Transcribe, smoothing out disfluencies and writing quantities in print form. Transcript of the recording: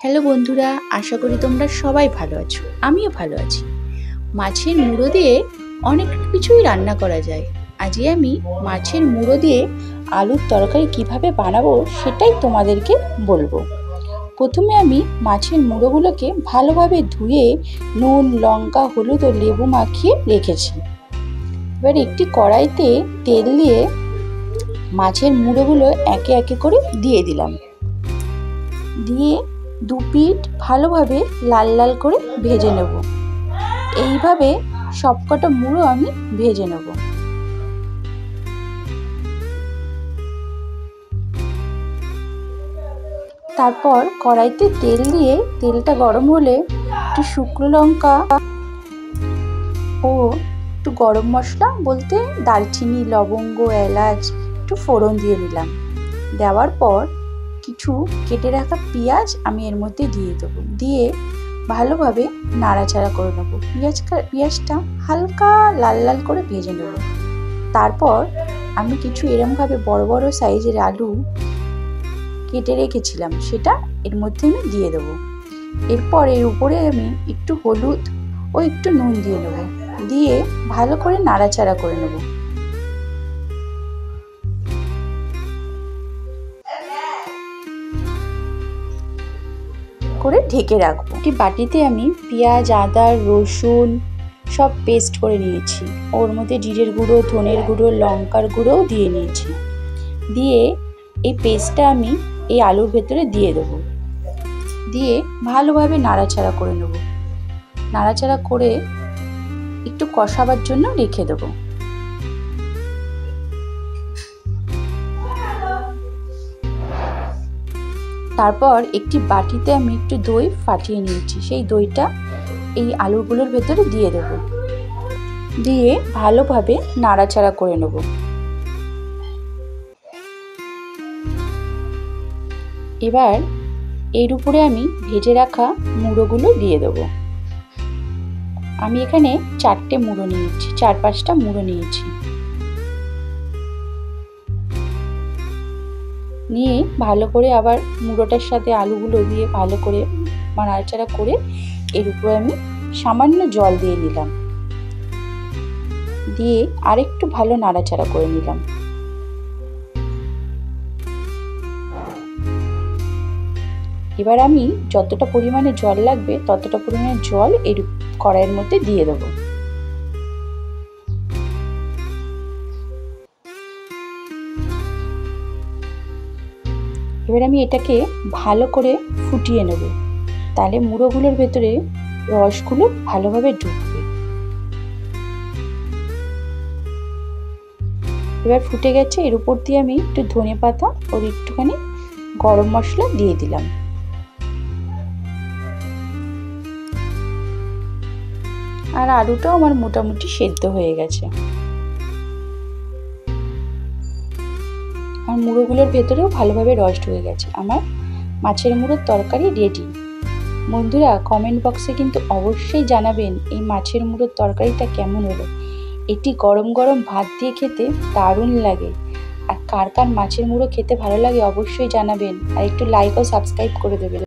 Hello বন্ধুরা, আশা করি তোমরা সবাই ভালো আছো। আমিও ভালো আছি। মাছের মুড়ো দিয়ে অনেক কিছুই রান্না করা যায়। আজকে আমি মাছের মুড়ো দিয়ে আলুর তরকারি কিভাবে বানাবো সেটাই তোমাদেরকে বলবো। প্রথমে আমি মাছের মুড়োগুলোকে ভালোভাবে ধুয়ে নুন, লঙ্কা, হলুদ ও লেবু মাখিয়ে রেখেছি। এবার একটি কড়াইতে তেল দিয়ে মাছের মুড়োগুলো একে একে করে দিয়ে দিলাম। দিয়ে দু পিঠ ভালোভাবে লাল লাল করে ভেজে নেব। এইভাবে সবকটা মুড়ো আমি ভেজে নেব। তারপর কড়াইতে তেল দিয়ে তেলটা গরম হলে একটু শুকনো লঙ্কা ও একটু গরম মশলা বলতে দারচিনি, লবঙ্গ, এলাচ একটু ফোড়ন দিয়ে নিলাম। দেওয়ার পর কিছু কেটে রাখা পেঁয়াজ আমি এর মধ্যে দিয়ে দেবো। দিয়ে ভালোভাবে নাড়াচাড়া করে নেব। পেঁয়াজটা হালকা লাল লাল করে ভেজে নেব। তারপর আমি কিছু এরমভাবে বড় বড় সাইজের আলু কেটে রেখেছিলাম, সেটা এর মধ্যে আমি দিয়ে দেবো। এরপর এর উপরে আমি একটু হলুদ ও একটু নুন দিয়ে নেব। দিয়ে ভালো করে নাড়াচাড়া করে নেব। করে ঢেকে রাখবো। একটি বাটিতে আমি পেঁয়াজ, আদা, রসুন সব পেস্ট করে নিয়েছি। ওর মধ্যে জিরের গুঁড়ো, ধনের গুঁড়ো, লঙ্কার গুঁড়োও দিয়ে নিয়েছি। দিয়ে এই পেস্টটা আমি এই আলুর ভেতরে দিয়ে দেবো। দিয়ে ভালোভাবে নাড়াচাড়া করে নেব। নাড়াচাড়া করে একটু কষাবার জন্য রেখে দেবো। তারপর একটি বাটিতে আমি একটু দই ফাটিয়ে নিয়েছি। সেই দইটা এই আলুগুলোর ভেতরে দিয়ে দেব। দিয়ে ভালোভাবে নাড়াচাড়া করে নেব। এবার এর উপরে আমি ভেজে রাখা মুড়োগুলো দিয়ে দেব। আমি এখানে 4টে মুড়ো নিয়েছি, 4-5টা মুড়ো নিয়েছি। নিয়ে ভালো করে আবার মুড়োটার সাথে আলুগুলো দিয়ে ভালো করে নাড়াচাড়া করে এর উপরে আমি সামান্য জল দিয়ে নিলাম। দিয়ে আরেকটু ভালো নাড়াচাড়া করে নিলাম। এবার আমি যতটা পরিমাণে জল লাগবে ততটা পরিমাণে জল এর কড়াইয়ের মধ্যে দিয়ে দেবো। এবার আমি এটাকে ভালো করে ফুটিয়ে নেব। তাহলে মুড়োগুলোর ভেতরে রসগুলো ভালোভাবে ঢুকবে। এবার ফুটে গেছে। এর উপর দিয়ে আমি একটু ধনেপাতা আর একটুখানি গরম মশলা দিয়ে দিলাম। আর আলুটাও আমার মোটামুটি সেদ্ধ হয়ে গেছে। আর মুড়োগুলোর ভেতরেও ভালোভাবে রস ঢুকে গেছে। আমার মাছের মুড়োর তরকারি রেডি। বন্ধুরা, কমেন্ট বক্সে কিন্তু অবশ্যই জানাবেন এই মাছের মুড়োর তরকারিটা কেমন হলো। এটি গরম গরম ভাত দিয়ে খেতে দারুণ লাগে। আর কার কার মাছের মুড়ো খেতে ভালো লাগে অবশ্যই জানাবেন। আর একটু লাইক ও সাবস্ক্রাইব করে দেবেন।